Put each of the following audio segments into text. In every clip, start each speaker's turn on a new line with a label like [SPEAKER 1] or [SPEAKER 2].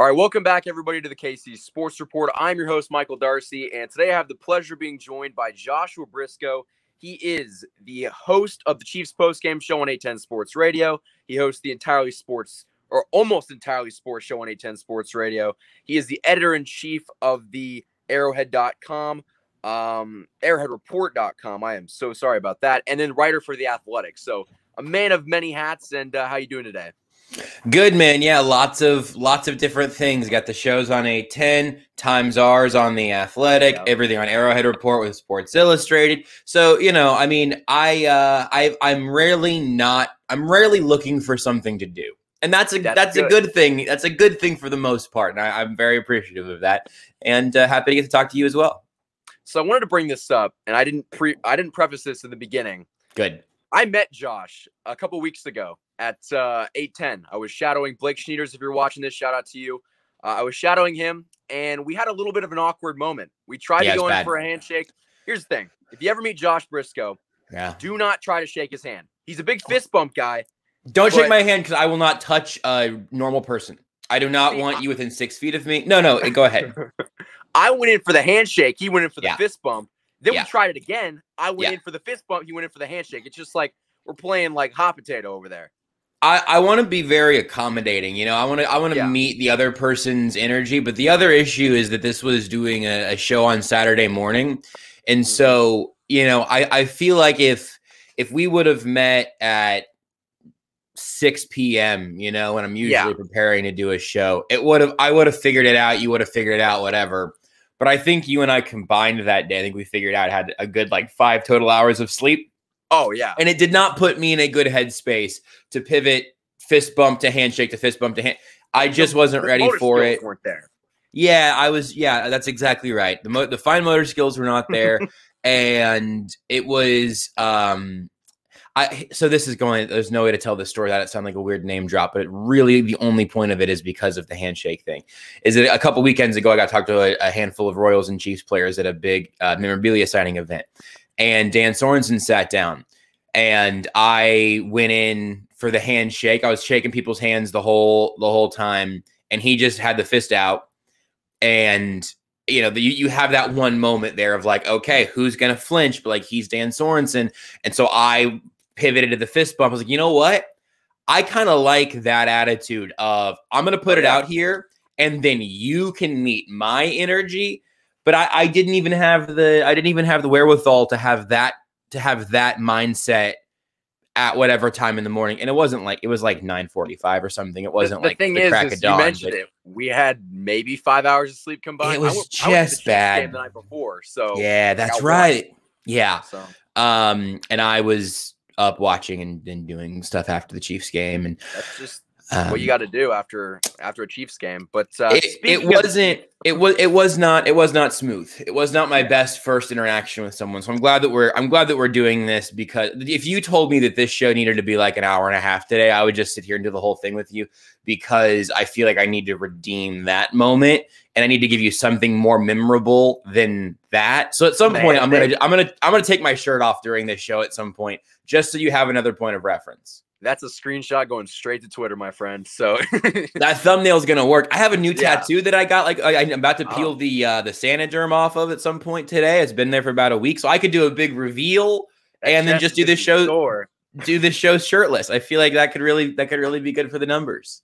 [SPEAKER 1] All right, welcome back, everybody, to the KC Sports Report. I'm your host, Michael Darcy, and today I have the pleasure of being joined by Joshua Brisco. He is the host of the Chiefs postgame show on 810 Sports Radio. He hosts the entirely sports, or almost entirely sports show on 810 Sports Radio. He is the editor-in-chief of the Arrowhead.com, ArrowheadReport.com. I am so sorry about that. And then writer for The Athletic. So a man of many hats, and how you doing today?
[SPEAKER 2] Good, man. Yeah, lots of different things. Got the shows on 810, Times R's on The Athletic, everything on Arrowhead Report with Sports Illustrated. So, I mean, I'm rarely looking for something to do. And that's a good thing. That's a good thing for the most part. And I'm very appreciative of that, and happy to get to talk to you as well.
[SPEAKER 1] So I wanted to bring this up, and I didn't preface this in the beginning.
[SPEAKER 2] Good.
[SPEAKER 1] I met Josh a couple weeks ago at 810. I was shadowing Blake Schneiders. If you're watching this, shout out to you. I was shadowing him, and we had a little bit of an awkward moment. We tried to go in for a handshake. Here's the thing. If you ever meet Josh Brisco, do not try to shake his hand. He's a big fist bump guy.
[SPEAKER 2] Don't shake my hand, because I will not touch a normal person. I do not want you within 6 feet of me. No, go ahead.
[SPEAKER 1] I went in for the handshake. He went in for the fist bump. Then we tried it again. I went in for the fist bump. He went in for the handshake. It's just like we're playing like hot potato over there.
[SPEAKER 2] I want to be very accommodating. I want to meet the other person's energy. But the other issue is that this was doing a show on Saturday morning. And so, I feel like if we would have met at 6 p.m., when I'm usually preparing to do a show, I would have figured it out. You would have figured it out, whatever. But I think you and I combined that day. I think we figured out had a good 5 total hours of sleep.
[SPEAKER 1] Oh, yeah.
[SPEAKER 2] And it did not put me in a good headspace to pivot fist bump to handshake to fist bump to hand. I just wasn't ready for it.
[SPEAKER 1] Weren't there.
[SPEAKER 2] Yeah, I was. Yeah, that's exactly right. The fine motor skills were not there. And it was so this is there's no way to tell this story that it sounds like a weird name drop, but really the only point of it is because of the handshake thing. Is that a couple weekends ago, I got to talk to a handful of Royals and Chiefs players at a big memorabilia signing event. And Dan Sorensen sat down, and I went in for the handshake. I was shaking people's hands the whole time, and he just had the fist out. And you have that one moment there of okay, who's gonna flinch? But he's Dan Sorensen, and so I pivoted to the fist bump. I was like, you know what? I kind of like that attitude of I'm gonna put it out here, and then you can meet my energy. But I didn't even have the wherewithal to have that mindset at whatever time in the morning. And it wasn't it was 9:45 or something. It wasn't the crack of dawn.
[SPEAKER 1] You mentioned it. We had maybe 5 hours of sleep combined.
[SPEAKER 2] It was just bad.
[SPEAKER 1] Game the night before, so
[SPEAKER 2] yeah, that's right. Yeah.
[SPEAKER 1] So.
[SPEAKER 2] And I was up watching and doing stuff after the Chiefs game, and
[SPEAKER 1] that's just what you got to do after a Chiefs game. But
[SPEAKER 2] it was not smooth. It was not my best first interaction with someone. So I'm glad that we're doing this, because if you told me that this show needed to be an hour and a half today, I would just sit here and do the whole thing with you, because I feel like I need to redeem that moment, and I need to give you something more memorable than that. So at some point, I'm gonna take my shirt off during this show at some point, just so you have another point of reference.
[SPEAKER 1] That's a screenshot going straight to Twitter, my friend. So
[SPEAKER 2] that thumbnail is gonna work. I have a new tattoo that I got. I'm about to peel the Sanoderm off of at some point today. It's been there for about a week, so I could do a big reveal and then just do this show. Do this show shirtless. I feel like that could really be good for the numbers.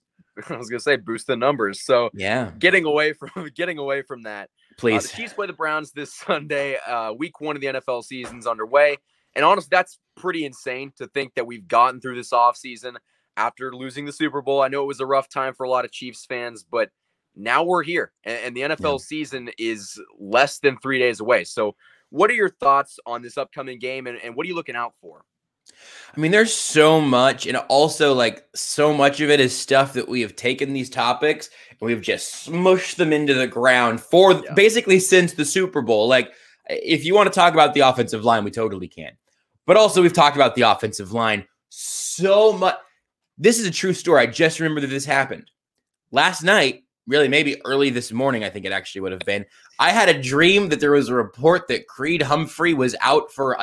[SPEAKER 1] I was gonna say boost the numbers. So
[SPEAKER 2] yeah,
[SPEAKER 1] getting away from that.
[SPEAKER 2] Please.
[SPEAKER 1] The Chiefs play the Browns this Sunday. Week 1 of the NFL season's underway. And honestly, that's pretty insane to think that we've gotten through this offseason after losing the Super Bowl. I know it was a rough time for a lot of Chiefs fans, but now we're here. And the NFL season is less than 3 days away. So what are your thoughts on this upcoming game, and what are you looking out for?
[SPEAKER 2] I mean, there's so much, and also so much of it is stuff that we have taken these topics and we've just smushed them into the ground for basically since the Super Bowl. If you want to talk about the offensive line, we totally can. But also, we've talked about the offensive line so much. This is a true story. I just remember that this happened. Last night, really maybe early this morning, I think it actually would have been, I had a dream that there was a report that Creed Humphrey was out for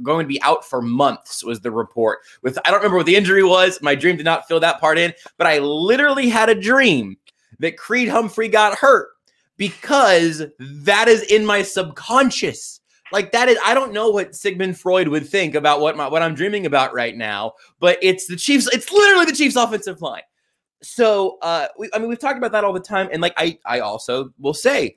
[SPEAKER 2] going to be out for months, was the report. I don't remember what the injury was. My dream did not fill that part in. But I literally had a dream that Creed Humphrey got hurt, because that is in my subconscious. Like that is, I don't know what Sigmund Freud would think about what I'm dreaming about right now, but it's the Chiefs. It's literally the Chiefs offensive line. So, we've talked about that all the time. And like, I also will say,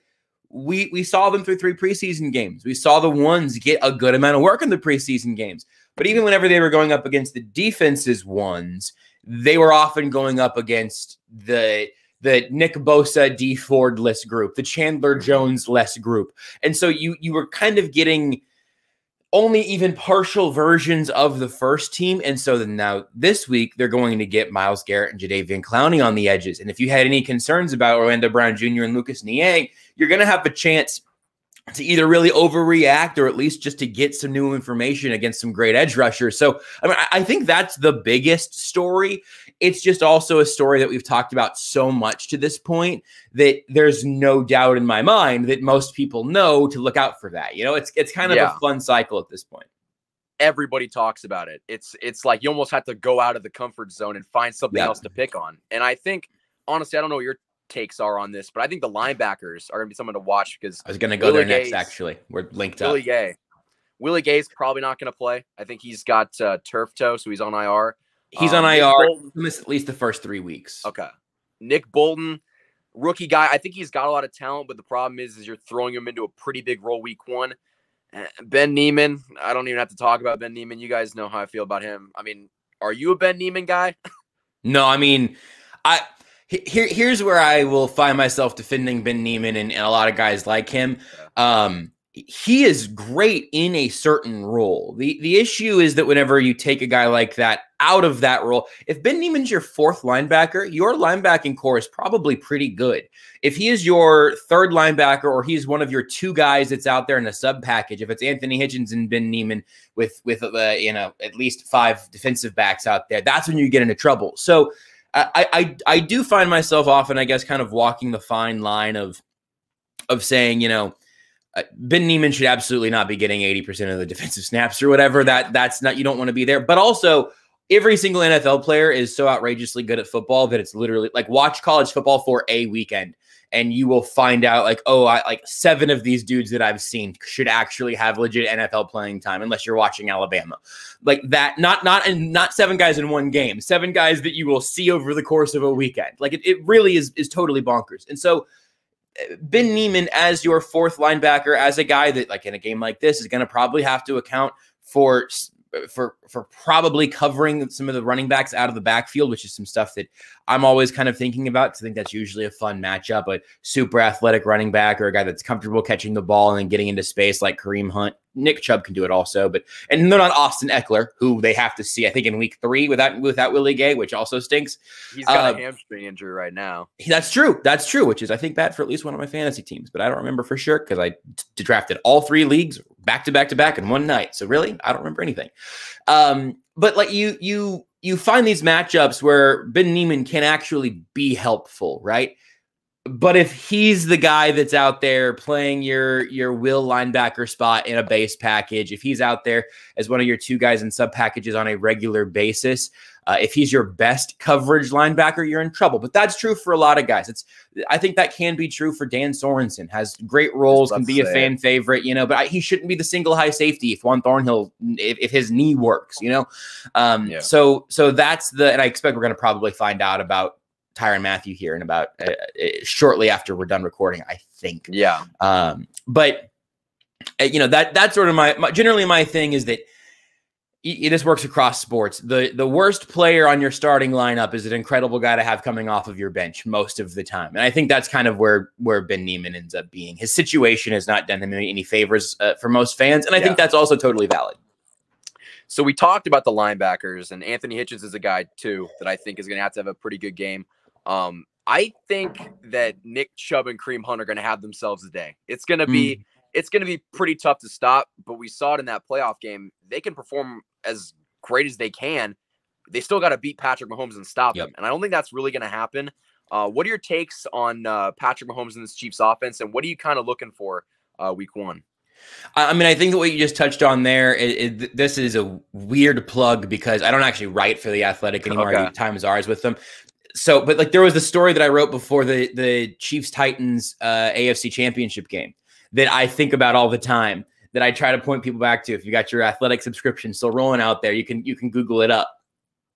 [SPEAKER 2] we saw them through 3 preseason games. We saw the ones get a good amount of work in the preseason games. But even whenever they were going up against the defense's ones, they were often going up against the Nick Bosa, D Ford-less group, the Chandler Jones-less group. And so you were kind of getting only even partial versions of the first team. And so then now this week, they're going to get Myles Garrett and Jadeveon Clowney on the edges. And if you had any concerns about Orlando Brown Jr. and Lucas Niang, you're going to have a chance to either really overreact or at least just to get some new information against some great edge rushers. So, I mean, I think that's the biggest story. It's just also a story that we've talked about so much to this point that there's no doubt in my mind that most people know to look out for that. You know, it's kind of a fun cycle at this point.
[SPEAKER 1] Everybody talks about it. It's like you almost have to go out of the comfort zone and find something else to pick on. And I think, honestly, I don't know what your takes are on this, but I think the linebackers are going to be someone to watch because
[SPEAKER 2] I was going to go there next, actually. We're linked up.
[SPEAKER 1] Willie Gay's probably not going to play. I think he's got turf toe, so he's on IR.
[SPEAKER 2] He's on IR at least the first 3 weeks.
[SPEAKER 1] Okay. Nick Bolton, rookie guy. I think he's got a lot of talent, but the problem is you're throwing him into a pretty big role week 1. Ben Neiman, I don't even have to talk about Ben Neiman. You guys know how I feel about him. I mean, are you a Ben Neiman guy?
[SPEAKER 2] No, I mean, here's where I will find myself defending Ben Neiman and a lot of guys like him. He is great in a certain role. The issue is that whenever you take a guy like that out of that role, if Ben Neiman's your 4th linebacker, your linebacking core is probably pretty good. If he is your 3rd linebacker or he's one of your 2 guys that's out there in a sub package, if it's Anthony Hitchens and Ben Neiman with at least 5 defensive backs out there, that's when you get into trouble. So I do find myself often, I guess, kind of walking the fine line of saying, Ben Neiman should absolutely not be getting 80% of the defensive snaps or whatever. That's not, you don't want to be there. But also, every single NFL player is so outrageously good at football that it's literally like watch college football for a weekend and you will find out like, like 7 of these dudes that I've seen should actually have legit NFL playing time unless you're watching Alabama. Like that, not 7 guys in one game, 7 guys that you will see over the course of a weekend. Like it really is totally bonkers. And so Ben Neiman as your 4th linebacker, as a guy that like in a game like this is going to probably have to account for probably covering some of the running backs out of the backfield, which is some stuff that I'm always kind of thinking about because I think that's usually a fun matchup. A super athletic running back or a guy that's comfortable catching the ball and then getting into space like Kareem Hunt. Nick Chubb can do it also, and they're not Austin Eckler, who they have to see, I think, in week 3 without Willie Gay, which also stinks.
[SPEAKER 1] He's got a hamstring injury right now.
[SPEAKER 2] That's true. That's true, which is, I think, bad for at least one of my fantasy teams, but I don't remember for sure because I drafted all 3 leagues back to back to back in one night. So really, I don't remember anything. But like you find these matchups where Ben Neiman can actually be helpful, right? But if he's the guy that's out there playing your will linebacker spot in a base package, if he's out there as one of your 2 guys in sub packages on a regular basis, if he's your best coverage linebacker, you're in trouble. But that's true for a lot of guys. I think that can be true for Dan Sorensen. Has great roles, can be a fan favorite, but he shouldn't be the single high safety if Juan Thornhill, if his knee works, So that's and I expect we're going to probably find out about Tyrann Mathieu here in about shortly after we're done recording, I think.
[SPEAKER 1] Yeah.
[SPEAKER 2] But that's sort of generally my thing is that this works across sports. The worst player on your starting lineup is an incredible guy to have coming off of your bench most of the time. And I think that's kind of where Ben Neiman ends up being. His situation has not done him any favors for most fans. And I think that's also totally valid.
[SPEAKER 1] So we talked about the linebackers, and Anthony Hitchens is a guy too that I think is going to have a pretty good game. I think that Nick Chubb and Kareem Hunt are going to have themselves a day. It's going to be pretty tough to stop, but we saw it in that playoff game. They can perform as great as they can. They still got to beat Patrick Mahomes and stop him. And I don't think that's really going to happen. What are your takes on Patrick Mahomes and this Chiefs offense, and what are you kind of looking for week 1?
[SPEAKER 2] I mean, I think that what you just touched on there, this is a weird plug because I don't actually write for The Athletic anymore. I do Times Ours with them. So, but like there was the story that I wrote before the Chiefs Titans AFC Championship game that I think about all the time, that I try to point people back to. If you got your athletic subscription still rolling out there, you can Google it up.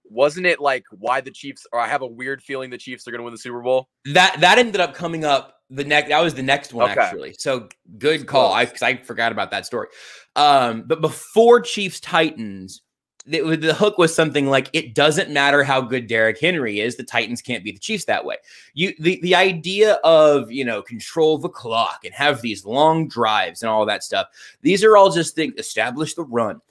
[SPEAKER 1] Wasn't it like why the Chiefs, or I have a weird feeling the Chiefs are going to win the Super Bowl?
[SPEAKER 2] That ended up coming up that was the next one, actually. So good call. I forgot about that story. But before Chiefs Titans, the hook was something like, it doesn't matter how good Derrick Henry is, the Titans can't beat the Chiefs that way. The idea of, control the clock and have these long drives and all that stuff, these are all just things. Establish the run.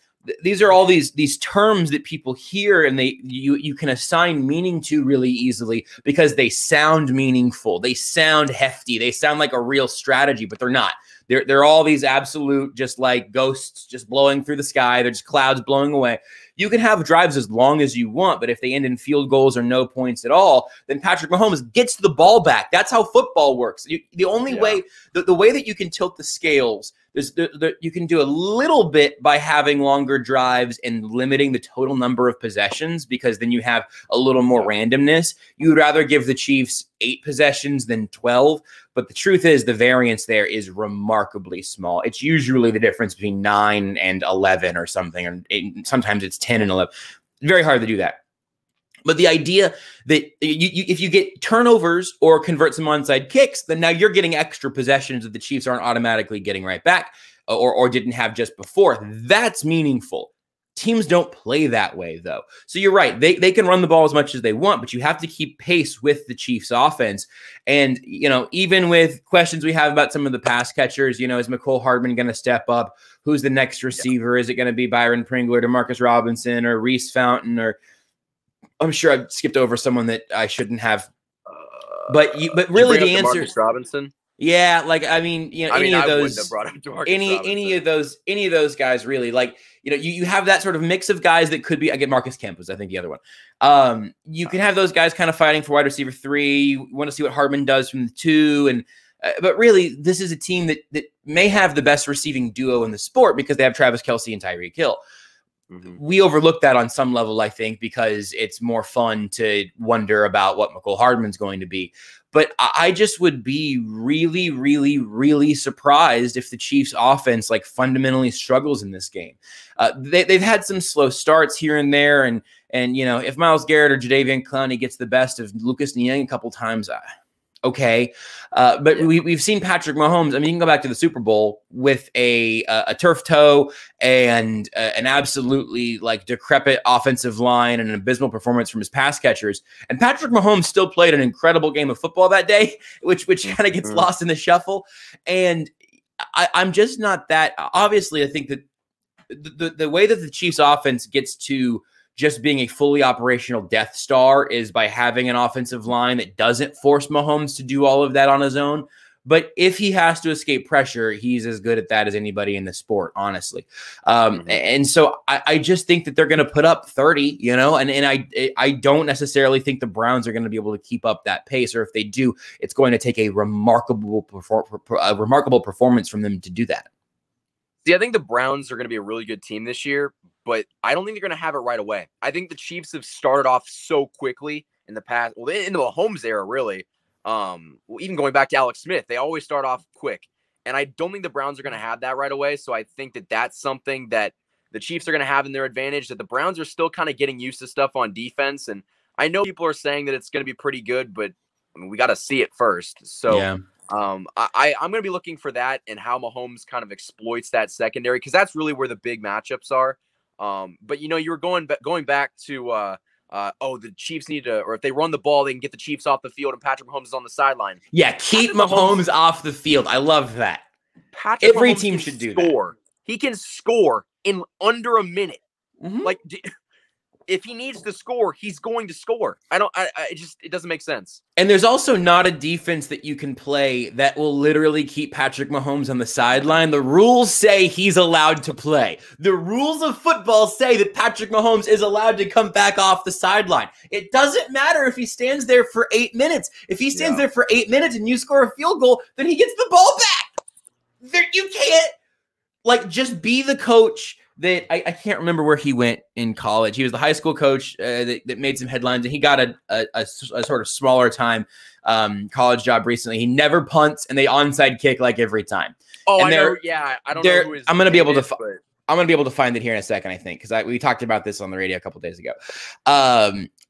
[SPEAKER 2] These are all these terms that people hear, and you can assign meaning to really easily because they sound meaningful. They sound hefty. They sound like a real strategy, but they're not. They're all these absolute, just like ghosts just blowing through the sky. They're just clouds blowing away. You can have drives as long as you want, but if they end in field goals or no points at all, then Patrick Mahomes gets the ball back. That's how football works. The only way, the way that you can tilt the scales, you can do a little bit by having longer drives and limiting the total number of possessions, because then you have a little more randomness. You would rather give the Chiefs 8 possessions than 12, but the truth is the variance there is remarkably small. It's usually the difference between 9 and 11 or something, or sometimes it's 10 and 11. Very hard to do that. But the idea that if you get turnovers or convert some onside kicks, then now you're getting extra possessions that the Chiefs aren't automatically getting right back or didn't have just before. That's meaningful. Teams don't play that way, though. So you're right. They can run the ball as much as they want, but you have to keep pace with the Chiefs offense. And, even with questions we have about some of the pass catchers, is Mecole Hardman going to step up? Who's the next receiver? Is it going to be Byron Pringle or Demarcus Robinson or Reese Fountain? Or I'm sure I've skipped over someone that I shouldn't have. But really the answer is
[SPEAKER 1] Robinson.
[SPEAKER 2] Yeah, any of those guys really, you have that sort of mix of guys that could be. I get Marcus Kemp was I think the other one. You can have those guys kind of fighting for wide receiver 3. You want to see what Hardman does from the 2, and but really this is a team that may have the best receiving duo in the sport because they have Travis Kelce and Tyreek Hill. Mm-hmm. We overlook that on some level, I think, because it's more fun to wonder about what Mecole Hardman's going to be. But I just would be really, really, really surprised if the Chiefs offense fundamentally struggles in this game. They've had some slow starts here and there. And if Myles Garrett or Jadeveon Clowney gets the best of Lucas Niang a couple times, okay. But we've seen Patrick Mahomes. I mean, you can go back to the Super Bowl with a turf toe and an absolutely decrepit offensive line and an abysmal performance from his pass catchers. And Patrick Mahomes still played an incredible game of football that day, which kind of gets lost in the shuffle. And I'm just not that. Obviously, I think that the way that the Chiefs offense gets to just being a fully operational Death Star is by having an offensive line that doesn't force Mahomes to do all of that on his own. But if he has to escape pressure, he's as good at that as anybody in the sport, honestly. And so I just think that they're going to put up 30, and I don't necessarily think the Browns are going to be able to keep up that pace, or if they do, it's going to take a remarkable performance from them to do that.
[SPEAKER 1] See, I think the Browns are going to be a really good team this year, but I don't think they're going to have it right away. I think the Chiefs have started off so quickly in the past, in the Mahomes era, really. Even going back to Alex Smith, they always start off quick. And I don't think the Browns are going to have that right away. So I think that that's something that the Chiefs are going to have in their advantage, that the Browns are still kind of getting used to stuff on defense. And I know people are saying that it's going to be pretty good, but we got to see it first. So yeah. I'm going to be looking for that and how Mahomes kind of exploits that secondary, because that's really where the big matchups are. But you were going back to the Chiefs need to, or if they run the ball, they can get the Chiefs off the field and Patrick Mahomes is on the sideline.
[SPEAKER 2] Yeah, keep Mahomes off the field. I love that. Every team should do that.
[SPEAKER 1] He can score in under a minute. Mm-hmm. If he needs to score, he's going to score. It doesn't make sense.
[SPEAKER 2] And there's also not a defense that you can play that will literally keep Patrick Mahomes on the sideline. The rules say he's allowed to play. The rules of football say that Patrick Mahomes is allowed to come back off the sideline. It doesn't matter if he stands there for 8 minutes. If he stands there for 8 minutes and you score a field goal, then he gets the ball back. You can't just be the coach. that I can't remember where he went in college. He was the high school coach that made some headlines, and he got a sort of smaller time college job recently. He never punts, and they onside kick like every time.
[SPEAKER 1] Oh,
[SPEAKER 2] And
[SPEAKER 1] I know. Yeah, I don't know who his
[SPEAKER 2] I'm going to be able to.
[SPEAKER 1] but...
[SPEAKER 2] I'm going to be able to find it here in a second, I think, because we talked about this on the radio a couple days ago.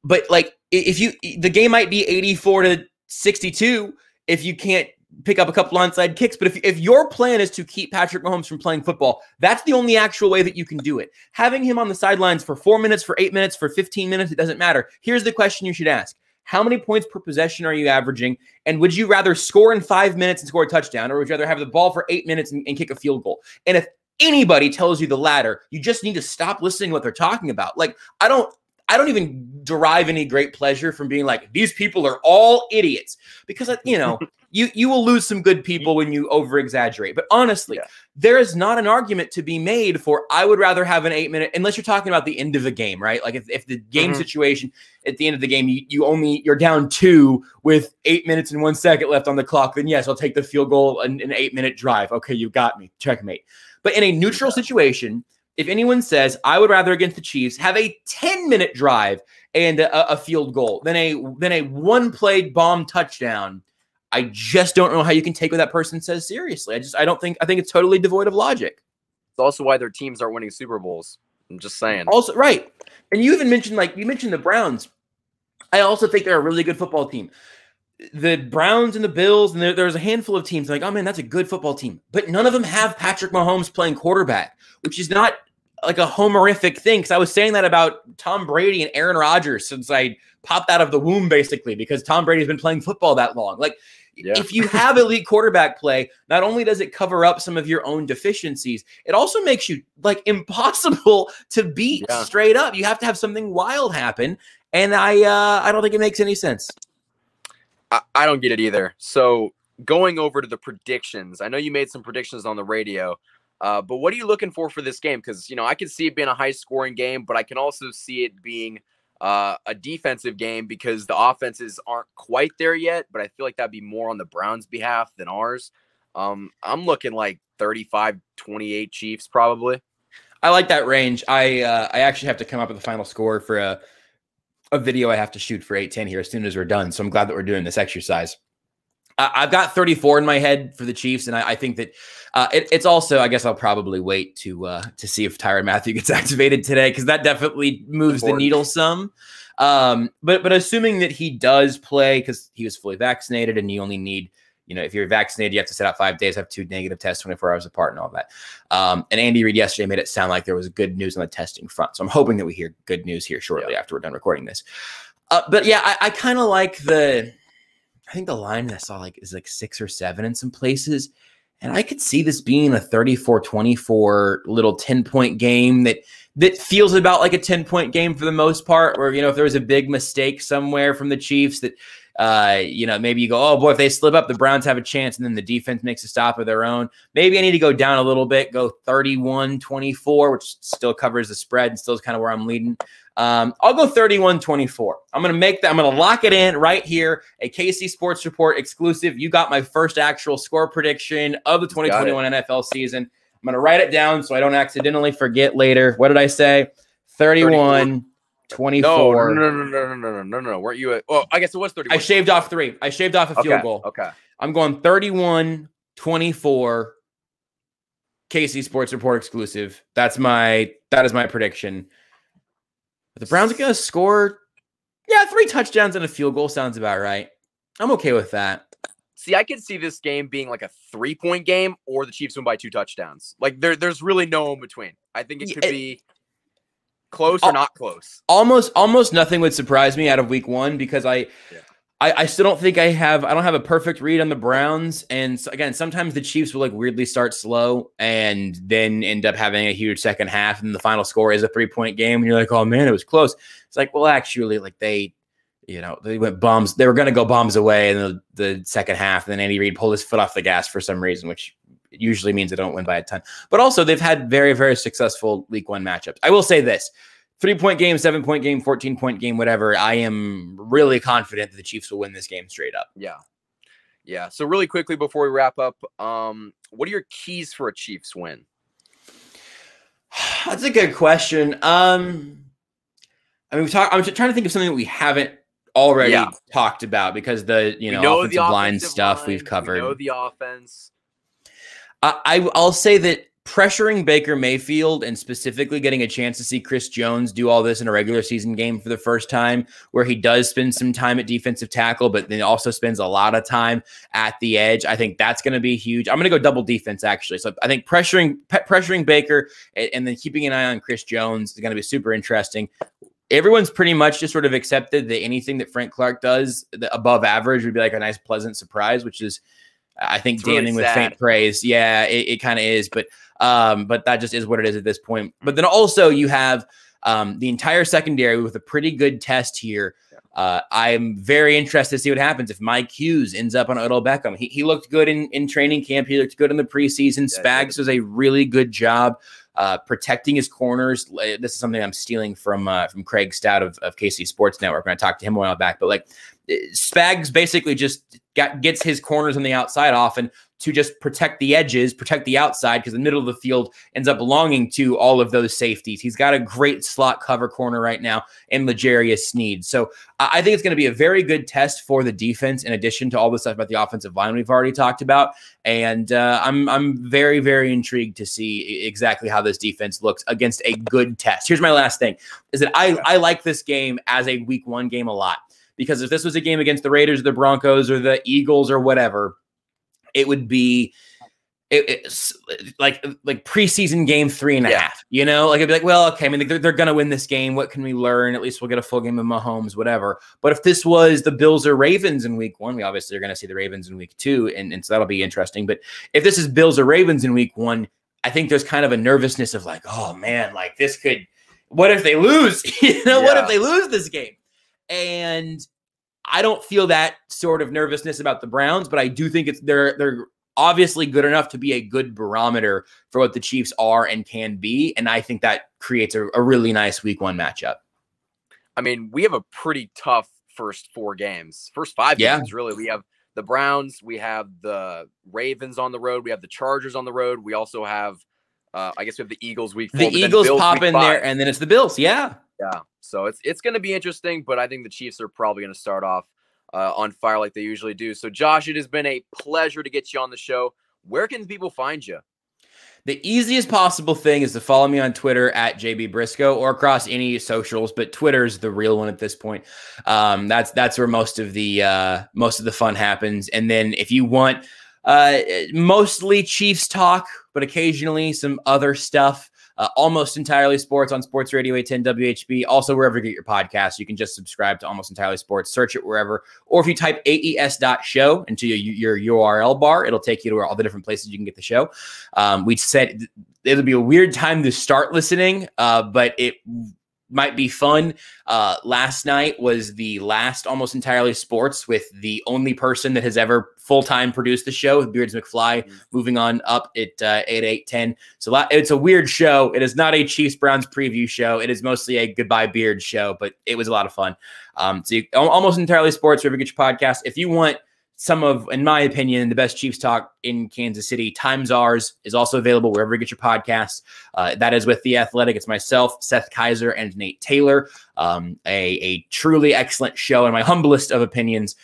[SPEAKER 2] But like, the game might be 84-62 if you can't pick up a couple onside kicks. But if your plan is to keep Patrick Mahomes from playing football, that's the only actual way that you can do it. Having him on the sidelines for 4 minutes, for 8 minutes, for 15 minutes, it doesn't matter. Here's the question you should ask. How many points per possession are you averaging? And would you rather score in 5 minutes and score a touchdown, or would you rather have the ball for 8 minutes and kick a field goal? And if anybody tells you the latter, you just need to stop listening to what they're talking about. Like, I don't even derive any great pleasure from being like, these people are all idiots, because, you know, you will lose some good people when you over exaggerate. But honestly, there is not an argument to be made for, I would rather have an 8 minute, unless you're talking about the end of a game, right? Like if the game situation at the end of the game, you're down 2 with 8 minutes and 1 second left on the clock, then yes, I'll take the field goal and an 8 minute drive. Okay, you got me. Checkmate. But in a neutral situation, if anyone says, I would rather against the Chiefs have a 10-minute drive and a field goal than a one play bomb touchdown, I just don't know how you can take what that person says seriously. I think it's totally devoid of logic.
[SPEAKER 1] It's also why their teams aren't winning Super Bowls. I'm just saying.
[SPEAKER 2] Also, right. And you even mentioned, you mentioned the Browns. I also think they're a really good football team. The Browns and the Bills, and there's a handful of teams like, oh man, that's a good football team. But none of them have Patrick Mahomes playing quarterback, which is not like a homerific thing. Because I was saying that about Tom Brady and Aaron Rodgers since I popped out of the womb, basically, because Tom Brady's been playing football that long. Like, if you have elite quarterback play, not only does it cover up some of your own deficiencies, it also makes you like impossible to beat straight up. You have to have something wild happen. And I don't think it makes any sense.
[SPEAKER 1] I don't get it either. So going over to the predictions, I know you made some predictions on the radio, but what are you looking for this game? Because, you know, I can see it being a high-scoring game, but I can also see it being a defensive game because the offenses aren't quite there yet, but I feel like that'd be more on the Browns' behalf than ours. I'm looking like 35-28 Chiefs probably.
[SPEAKER 2] I like that range. I actually have to come up with the final score for a video I have to shoot for 8:10 here as soon as we're done. So I'm glad that we're doing this exercise. I've got 34 in my head for the Chiefs, and I think that it's also, I guess I'll probably wait to see if Tyrann Mathieu gets activated today, because that definitely moves the needle some. But assuming that he does play, because he was fully vaccinated, and you only need, you know, if you're vaccinated, you have to sit out 5 days, have 2 negative tests 24 hours apart and all that. And Andy Reid yesterday made it sound like there was good news on the testing front. So I'm hoping that we hear good news here shortly after we're done recording this. But yeah, I kind of like I think the line that I saw is 6 or 7 in some places. And I could see this being a 34-24 little 10-point game that feels about like a 10-point game for the most part, where, you know, if there was a big mistake somewhere from the Chiefs that, you know, maybe you go, oh boy, if they slip up, the Browns have a chance, and then the defense makes a stop of their own. Maybe I need to go down a little bit, go 31-24, which still covers the spread and still is kind of where I'm leading. I'll go 31-24. I'm going to lock it in right here. A KC Sports Report exclusive. You got my first actual score prediction of the 2021 NFL season. I'm going to write it down so I don't accidentally forget later. What did I say? 31-24.
[SPEAKER 1] No. Weren't you at, well, I guess it was 31.
[SPEAKER 2] I shaved off 3. I shaved off a field goal.
[SPEAKER 1] Okay.
[SPEAKER 2] I'm going 31-24 KC Sports Report exclusive. That is my prediction. But the Browns are going to score, 3 touchdowns and a field goal sounds about right. I'm okay with that.
[SPEAKER 1] See, I could see this game being like a 3-point game, or the Chiefs win by 2 touchdowns. Like there's really no in between. I think it could be close or not close.
[SPEAKER 2] Almost nothing would surprise me out of week 1, because I still don't think I don't have a perfect read on the Browns. And so, again, sometimes the Chiefs will weirdly start slow and then end up having a huge second half, and the final score is a 3-point game. And you're like, oh man, it was close. It's like, well, actually, they went bombs. They were going to go bombs away in the second half. And then Andy Reid pulled his foot off the gas for some reason, which usually means they don't win by a ton. But also, they've had very, very successful week 1 matchups. I will say this. 3-point game, 7-point game, 14-point game, whatever. I am really confident that the Chiefs will win this game straight up.
[SPEAKER 1] Yeah. So really quickly before we wrap up, what are your keys for a Chiefs win?
[SPEAKER 2] That's a good question. I mean, I'm trying to think of something that we haven't already talked about because the
[SPEAKER 1] We know the
[SPEAKER 2] offensive line
[SPEAKER 1] offensive
[SPEAKER 2] stuff
[SPEAKER 1] line,
[SPEAKER 2] we've covered.
[SPEAKER 1] We know the offense.
[SPEAKER 2] I'll say that pressuring Baker Mayfield and specifically getting a chance to see Chris Jones do all this in a regular season game for the first time, where he does spend some time at defensive tackle, but then also spends a lot of time at the edge. I think that's going to be huge. I'm going to go double defense, actually. So I think pressuring Baker and then keeping an eye on Chris Jones is going to be super interesting. Everyone's pretty much just sort of accepted that anything that Frank Clark does above average would be like a nice, pleasant surprise, which is, I think, damning really with faint praise. Yeah, it kind of is, but that just is what it is at this point. But then also you have the entire secondary with a pretty good test here. I'm very interested to see what happens if Mike Hughes ends up on Odell Beckham. He looked good in training camp. He looked good in the preseason. Spags does a really good job protecting his corners. This is something I'm stealing from Craig Stout of KC Sports Network when I talked to him a while back. But like Spags basically just gets his corners on the outside often to just protect the edges, protect the outside, because the middle of the field ends up belonging to all of those safeties. He's got a great slot cover corner right now in L'Jarius Sneed. So I think it's going to be a very good test for the defense, in addition to all the stuff about the offensive line we've already talked about. And I'm very, very intrigued to see exactly how this defense looks against a good test. Here's my last thing, is that I like this game as a week 1 game a lot, because if this was a game against the Raiders or the Broncos or the Eagles or whatever, it would be it's like preseason game 3.5, you know, like it'd be like, well, okay, I mean, they're going to win this game. What can we learn? At least we'll get a full game of Mahomes, whatever. But if this was the Bills or Ravens in week 1, we obviously are going to see the Ravens in week 2. And so that'll be interesting. But if this is Bills or Ravens in week 1, I think there's kind of a nervousness of like, oh man, like this could, what if they lose? You know, what if they lose this game? And I don't feel that sort of nervousness about the Browns, but I do think they're obviously good enough to be a good barometer for what the Chiefs are and can be. And I think that creates a really nice week 1 matchup.
[SPEAKER 1] I mean, we have a pretty tough first 4 games, first 5 games, really. We have the Browns, we have the Ravens on the road, we have the Chargers on the road. We also have, I guess we have the Eagles week 4.
[SPEAKER 2] The Eagles pop in there, and then it's the Bills. Yeah.
[SPEAKER 1] So it's going to be interesting, but I think the Chiefs are probably going to start off on fire like they usually do. So, Josh, it has been a pleasure to get you on the show. Where can people find you?
[SPEAKER 2] The easiest possible thing is to follow me on Twitter at JB Brisco or across any socials, but Twitter's the real one at this point. That's where most of the fun happens. And then if you want mostly Chiefs talk, but occasionally some other stuff, Almost Entirely Sports on Sports Radio 810 WHB. Also, wherever you get your podcasts, you can just subscribe to Almost Entirely Sports. Search it wherever. Or if you type AES.show into your URL bar, it'll take you to all the different places you can get the show. We said it'll be a weird time to start listening, but it might be fun. Last night was the last Almost Entirely Sports with the only person that has ever full-time produced the show, with Beards McFly, moving on up at 8/8/10. So it's a weird show. It is not a Chiefs-Browns preview show. It is mostly a Goodbye Beard show, but it was a lot of fun. Almost Entirely Sports, wherever you get your podcast. If you want some of, in my opinion, the best Chiefs talk in Kansas City, Times Ours is also available wherever you get your podcasts. That is with The Athletic. It's myself, Seth Kaiser, and Nate Taylor. A truly excellent show, in my humblest of opinions,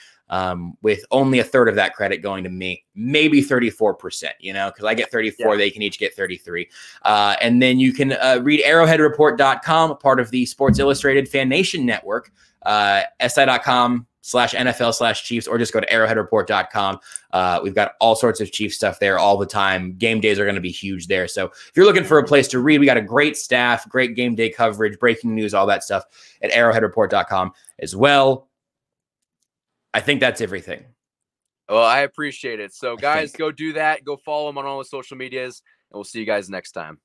[SPEAKER 2] with only a third of that credit going to me, maybe 34%, you know, because I get 34, they can each get 33. And then you can read arrowheadreport.com, a part of the Sports Illustrated Fan Nation Network, si.com/NFL/Chiefs, or just go to arrowheadreport.com. We've got all sorts of Chiefs stuff there all the time. Game days are going to be huge there. So if you're looking for a place to read, we got a great staff, great game day coverage, breaking news, all that stuff at arrowheadreport.com as well. I think that's everything.
[SPEAKER 1] Well, I appreciate it. So, guys, go do that. Go follow him on all the social medias, and we'll see you guys next time.